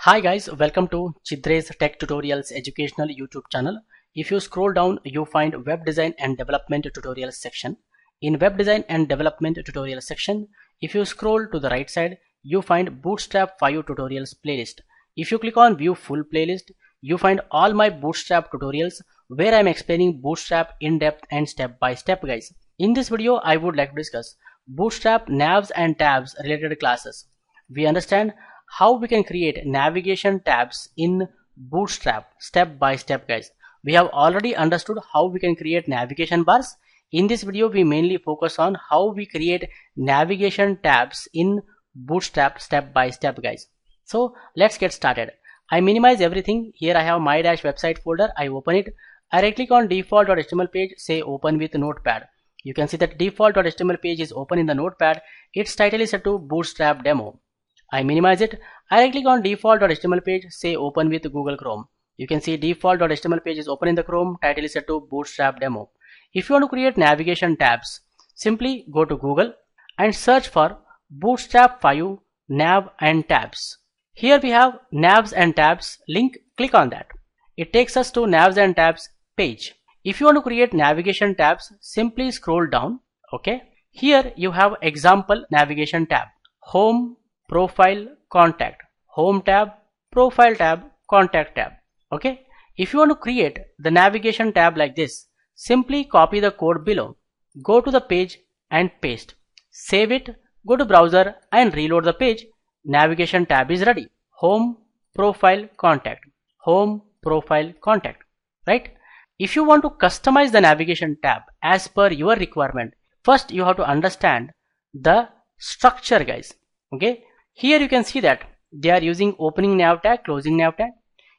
Hi guys, welcome to Chidre's Tech Tutorials educational YouTube channel. If you scroll down, you find web design and development tutorials section. In web design and development tutorial section, if you scroll to the right side, you find Bootstrap 5 tutorials playlist. If you click on view full playlist, you find all my Bootstrap tutorials where I am explaining Bootstrap in depth and step by step guys. In this video, I would like to discuss Bootstrap navs and tabs related classes. We understand how we can create navigation tabs in Bootstrap step by step guys. We have already understood how we can create navigation bars. In this video we mainly focus on how we create navigation tabs in Bootstrap step by step guys. So let's get started. I minimize everything. Here I have my website folder. I open it. I right click on default.html page, say open with notepad. You can see that default.html page is open in the notepad. Its title is set to Bootstrap demo. I minimize it. I right click on default.html page, say open with Google Chrome. You can see default.html page is open in the Chrome, title is set to Bootstrap demo. If you want to create navigation tabs, simply go to Google and search for Bootstrap 5 nav and tabs. Here we have navs and tabs link, click on that. It takes us to navs and tabs page. If you want to create navigation tabs, simply scroll down. Okay. Here you have example navigation tab, home, profile, contact, home tab, profile tab, contact tab. Okay. If you want to create the navigation tab like this, simply copy the code below, go to the page and paste, save it, go to browser and reload the page. Navigation tab is ready. Home, profile, contact, home, profile, contact, right? If you want to customize the navigation tab as per your requirement, first you have to understand the structure guys. Okay. Here you can see that they are using opening nav tag, closing nav tag.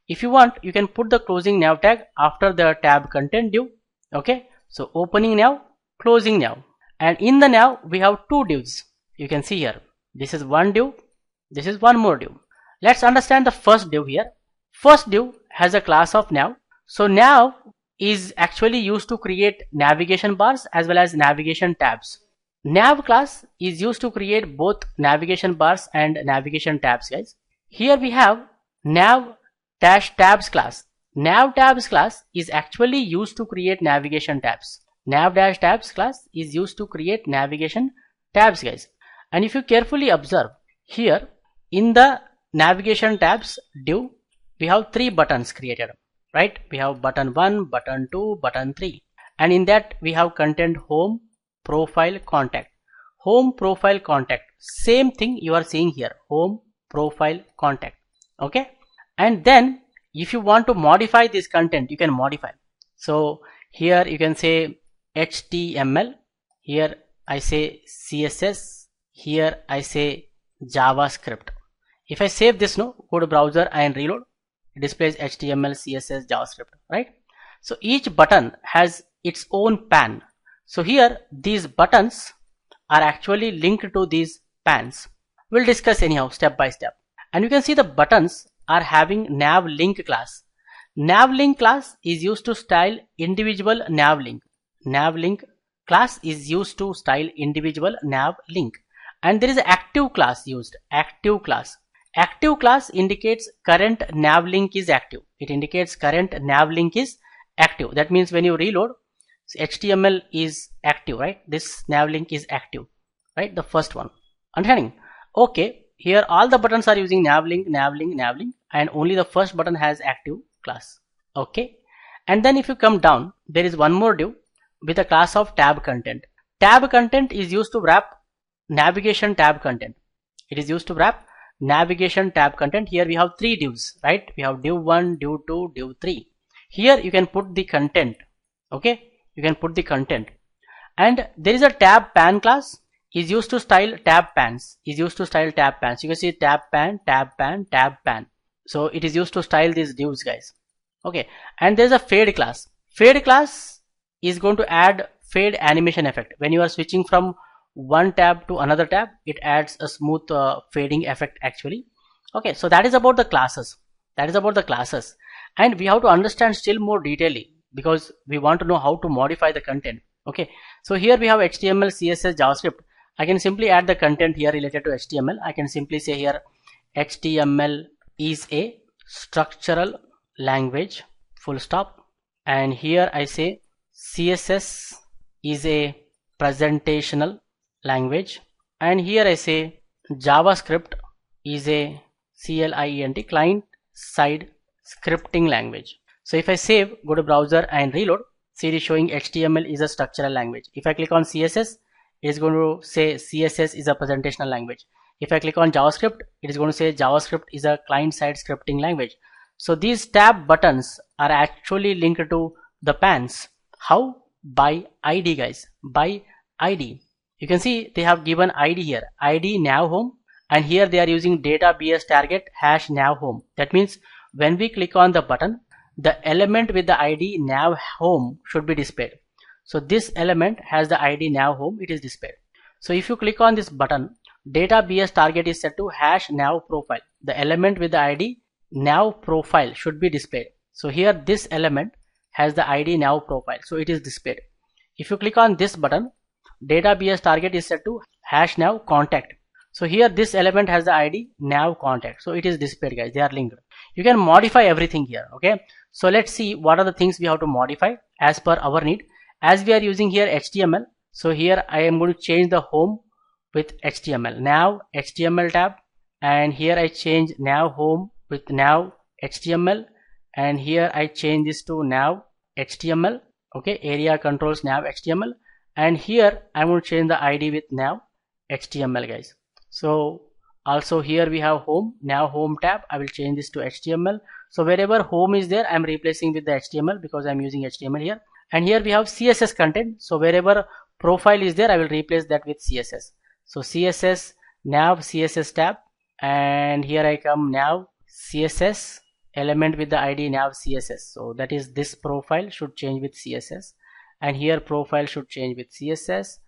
If you want, you can put the closing nav tag after the tab content div. Okay. So opening nav, closing nav. And in the nav, we have two divs. You can see here. This is one div. This is one more div. Let's understand the first div here. First div has a class of nav. So nav is actually used to create navigation bars as well as navigation tabs. Nav class is used to create both navigation bars and navigation tabs guys. Here we have nav-tabs class. Nav-tabs class is actually used to create navigation tabs. Nav-tabs class is used to create navigation tabs guys. And if you carefully observe here in the navigation tabs div, we have three buttons created, right? We have button 1, button 2, button 3, and in that we have content home, profile, contact. Home, profile, contact, same thing you are seeing here, home, profile, contact. Okay. And then if you want to modify this content, you can modify. So here you can say HTML, here I say CSS, here I say JavaScript. If I save this now, go to browser and reload, it displays HTML, CSS, JavaScript, right? So each button has its own pane. So here these buttons are actually linked to these panes. We'll discuss anyhow step by step. And you can see the buttons are having nav-link class. Nav-link class is used to style individual nav-link. Nav-link class is used to style individual nav-link. And there is an active class used. Active class. Active class indicates current nav-link is active. It indicates current nav-link is active. That means when you reload, HTML is active, right? This nav-link is active, right? The first one. Understanding? Okay. Here all the buttons are using nav-link, nav-link, nav-link, and only the first button has active class. Okay. And then if you come down, there is one more div with a class of tab content. Tab content is used to wrap navigation tab content. It is used to wrap navigation tab content. Here we have three divs, right? We have div 1, div 2, div 3. Here you can put the content. Okay. You can put the content. And there is a tab-pane class is used to style tab-panes. Is used to style tab-panes. You can see tab-pane, tab-pane, tab-pane. So it is used to style these divs guys. Okay. And there is a fade class. Fade class is going to add fade animation effect. When you are switching from one tab to another tab, it adds a smooth fading effect actually. Okay. So that is about the classes. That is about the classes. And we have to understand still more detailedly, because we want to know how to modify the content. Okay. So here we have HTML, CSS, JavaScript. I can simply add the content here related to HTML. I can simply say here HTML is a structural language, full stop. And here I say CSS is a presentational language, and here I say JavaScript is a CLIENT, client side scripting language. So if I save, go to browser and reload, see it is showing HTML is a structural language. If I click on CSS, it is going to say CSS is a presentational language. If I click on JavaScript, it is going to say JavaScript is a client side scripting language. So these tab buttons are actually linked to the panes. How? By ID, guys, by ID. You can see they have given ID here, ID nav home, and here they are using database target #nav home. That means when we click on the button, the element with the ID nav home should be displayed. So this element has the ID nav home, it is displayed. So if you click on this button, database target is set to #nav profile. The element with the ID nav profile should be displayed. So here this element has the ID nav profile, so it is displayed. If you click on this button, database target is set to #nav contact. So here this element has the ID nav contact, so it is displayed, guys. They are linked. You can modify everything here. Okay, so let's see what are the things we have to modify as per our need. As we are using here HTML, so here I am going to change the home with HTML, nav HTML tab, and here I change nav home with nav HTML, and here I change this to nav HTML. Okay, area controls nav HTML, and here I'm going to change the ID with nav HTML, guys. So also here we have home, nav home tab. I will change this to HTML. So wherever home is there, I'm replacing with the HTML because I'm using HTML here. And here we have CSS content. So wherever profile is there, I will replace that with CSS. So CSS, nav CSS tab, and here I come nav CSS element with the ID nav CSS. So that is this profile should change with CSS, and here profile should change with CSS,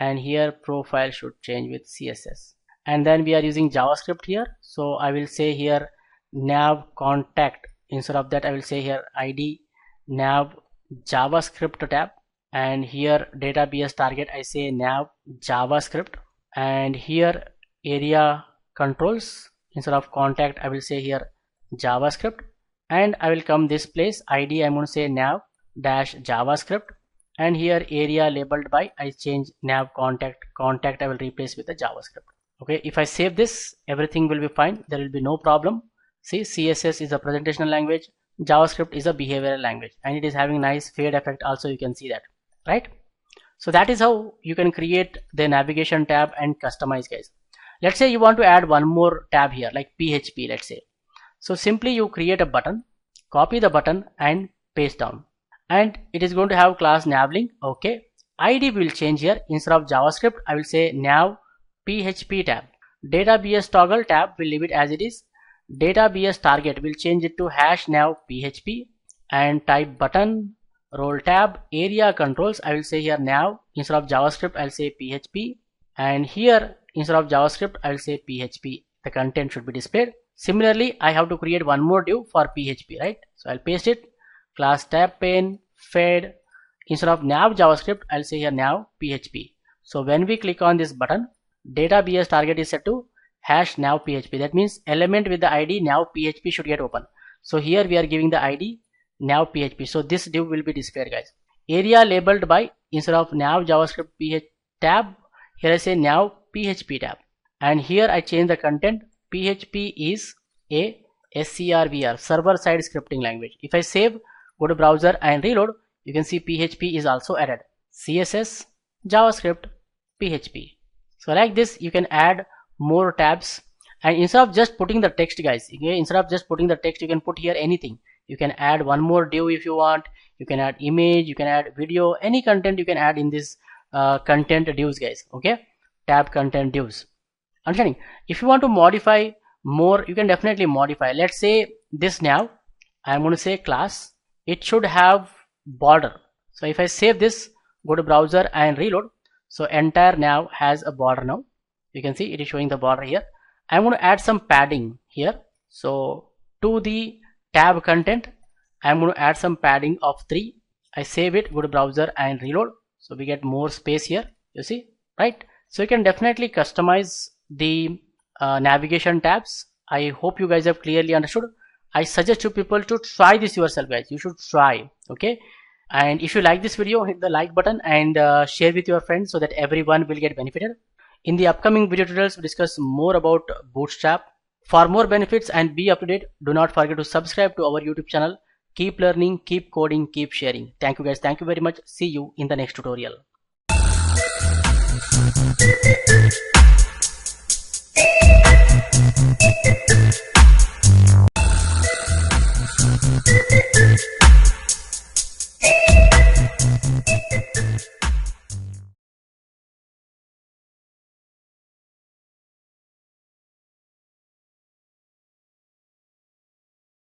and here profile should change with CSS. And then we are using JavaScript here, so I will say here nav contact. Instead of that, I will say here ID nav JavaScript tab, and here database target I say nav JavaScript, and here area controls, instead of contact I will say here JavaScript, and I will come this place ID I'm going to say nav dash JavaScript, and here area labeled by I change nav contact I will replace with the JavaScript. Okay, if I save this, everything will be fine, there will be no problem. See, CSS is a presentational language, JavaScript is a behavioral language, and it is having nice fade effect also, you can see that, right? So that is how you can create the navigation tab and customize, guys. Let's say you want to add one more tab here like PHP, let's say. So simply you create a button, copy the button and paste down, and it is going to have class nav-link. Okay, ID will change here, instead of JavaScript I will say nav PHP tab. Database toggle tab will leave it as it is. Database target will change it to #nav PHP, and type button role tab area controls I will say here nav, instead of JavaScript I'll say PHP, and here instead of JavaScript I will say PHP. The content should be displayed. Similarly, I have to create one more div for PHP, right? So I'll paste it, class tab-pane fade, instead of nav JavaScript I'll say here nav PHP. So when we click on this button, database target is set to #nav PHP. That means element with the ID nav PHP should get open. So here we are giving the ID nav PHP. So this div will be displayed, guys. Area labeled by, instead of nav JavaScript PH tab, here I say nav PHP tab, and here I change the content. PHP is a SCRVR, server side scripting language. If I save, go to browser and reload, you can see PHP is also added. CSS, JavaScript, PHP. So like this you can add more tabs, and instead of just putting the text, guys, okay, instead of just putting the text, you can put here anything. You can add one more div if you want, you can add image, you can add video, any content you can add in this content divs, guys. Okay, tab content divs. Understanding? If you want to modify more, you can definitely modify. Let's say this now I'm going to say class, it should have border. So if I save this, go to browser and reload, so entire nav has a border now. You can see it is showing the border here. I'm going to add some padding here. So to the tab content, I'm going to add some padding of 3. I save it, go to browser and reload, so we get more space here, you see, right? So you can definitely customize the navigation tabs I hope you guys have clearly understood. I suggest you people to try this yourself, guys. You should try. Okay. And if you like this video, hit the like button and share with your friends so that everyone will get benefited. In the upcoming video tutorials, we discuss more about Bootstrap. For more benefits and be up to date, do not forget to subscribe to our YouTube channel. Keep learning, keep coding, keep sharing. Thank you guys. Thank you very much. See you in the next tutorial.